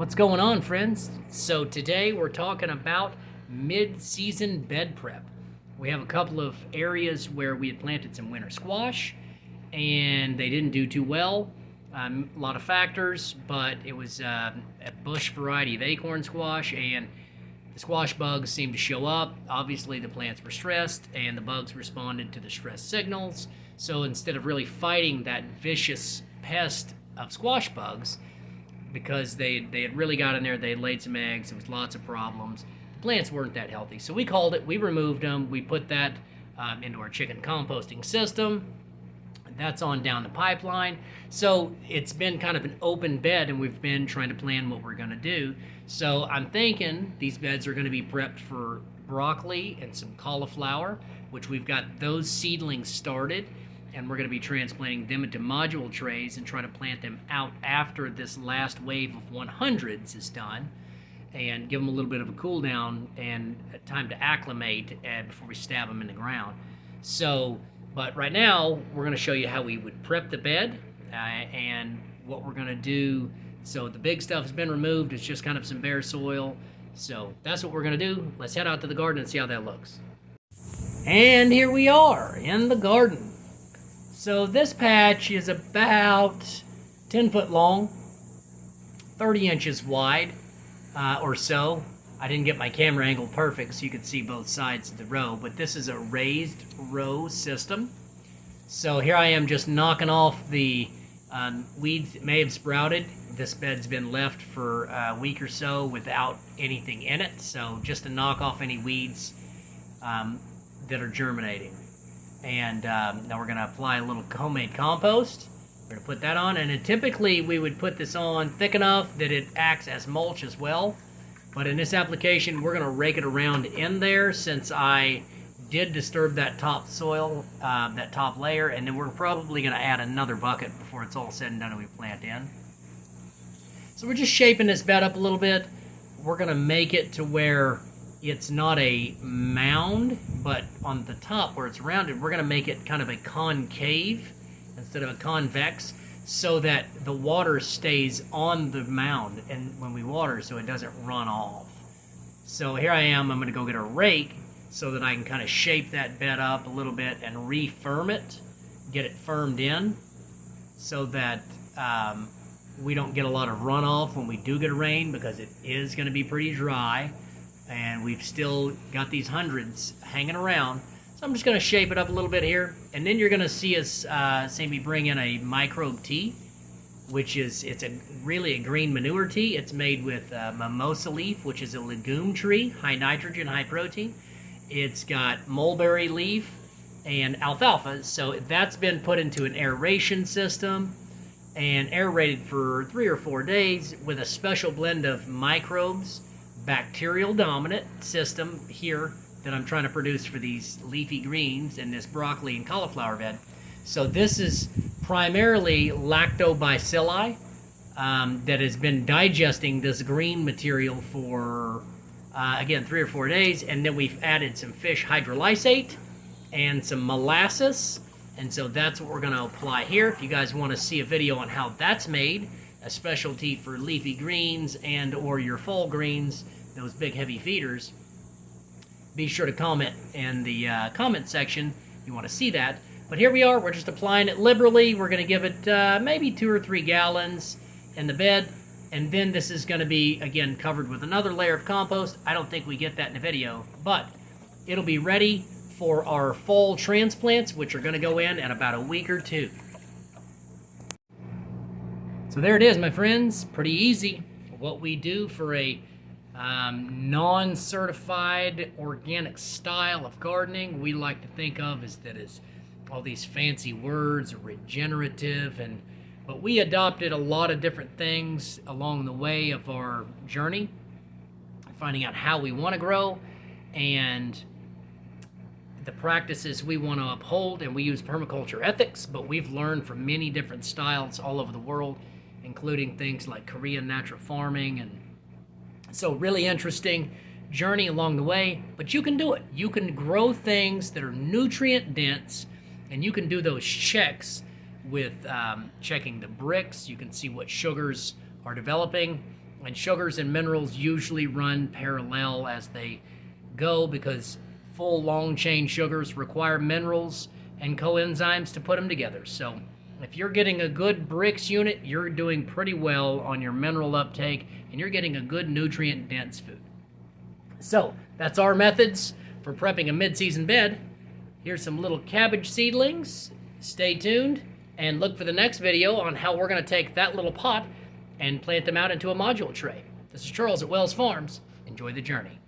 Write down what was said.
What's going on, friends? So today we're talking about mid-season bed prep. We have a couple of areas where we had planted some winter squash and they didn't do too well. A lot of factors, but it was a bush variety of acorn squash, and the squash bugs seemed to show up. Obviously the plants were stressed and the bugs responded to the stress signals. So instead of really fighting that vicious pest of squash bugs, because they had really got in there, they had laid some eggs, there was lots of problems. The plants weren't that healthy. So we called it, we removed them, we put that into our chicken composting system. That's on down the pipeline. So it's been kind of an open bed, and we've been trying to plan what we're going to do. So I'm thinking these beds are going to be prepped for broccoli and some cauliflower, which we've got those seedlings started, and we're going to be transplanting them into module trays and try to plant them out after this last wave of 100s is done, and give them a little bit of a cool down and time to acclimate before we stab them in the ground. So, but right now we're going to show you how we would prep the bed and what we're going to do. So the big stuff has been removed. It's just kind of some bare soil. So that's what we're going to do. Let's head out to the garden and see how that looks. And here we are in the garden. So this patch is about 10 foot long, 30 inches wide or so. I didn't get my camera angle perfect so you could see both sides of the row, but this is a raised row system. So here I am just knocking off the weeds that may have sprouted. This bed's been left for a week or so without anything in it, so just to knock off any weeds that are germinating. And now we're going to apply a little homemade compost. We're going to put that on, and then typically we would put this on thick enough that it acts as mulch as well. But in this application, we're going to rake it around in there, since I did disturb that top soil, that top layer, and then we're probably going to add another bucket before it's all said and done and we plant in. So we're just shaping this bed up a little bit. We're going to make it to where it's not a mound, but on the top where it's rounded, we're going to make it kind of a concave instead of a convex, so that the water stays on the mound and when we water, so it doesn't run off. So here I am, I'm going to go get a rake so that I can kind of shape that bed up a little bit and refirm it, get it firmed in, so that we don't get a lot of runoff when we do get a rain, because it is going to be pretty dry. And we've still got these hundreds hanging around. So I'm just going to shape it up a little bit here. And then you're going to see us, say we bring in a microbe tea, which is, it's really a green manure tea. It's made with mimosa leaf, which is a legume tree, high nitrogen, high protein. It's got mulberry leaf and alfalfa. So that's been put into an aeration system and aerated for 3 or 4 days with a special blend of microbes, bacterial dominant system here that I'm trying to produce for these leafy greens in this broccoli and cauliflower bed. So this is primarily lactobacilli that has been digesting this green material for again 3 or 4 days, and then we've added some fish hydrolysate and some molasses, and so that's what we're going to apply here. If you guys want to see a video on how that's made, a specialty for leafy greens and or your fall greens, those big heavy feeders, be sure to comment in the comment section if you want to see that. But here we are, we're just applying it liberally. We're going to give it maybe 2 or 3 gallons in the bed, and then this is going to be again covered with another layer of compost. I don't think we get that in the video, but it'll be ready for our fall transplants, which are going to go in about a week or 2. So there it is, my friends. Pretty easy. What we do for a non-certified organic style of gardening, we like to think of as that is all these fancy words, regenerative, but we adopted a lot of different things along the way of our journey, finding out how we want to grow and the practices we want to uphold. And we use permaculture ethics, but we've learned from many different styles all over the world, including things like Korean natural farming. And so really interesting journey along the way, but you can do it. You can grow things that are nutrient dense, and you can do those checks with checking the bricks. You can see what sugars are developing, And sugars and minerals usually run parallel as they go, because full long chain sugars require minerals and coenzymes to put them together. So if you're getting a good bricks unit, you're doing pretty well on your mineral uptake, and you're getting a good nutrient dense food. So that's our methods for prepping a mid-season bed. Here's some little cabbage seedlings. Stay tuned and look for the next video on how we're going to take that little pot and plant them out into a module tray. This is Charles at Wells Farms. Enjoy the journey.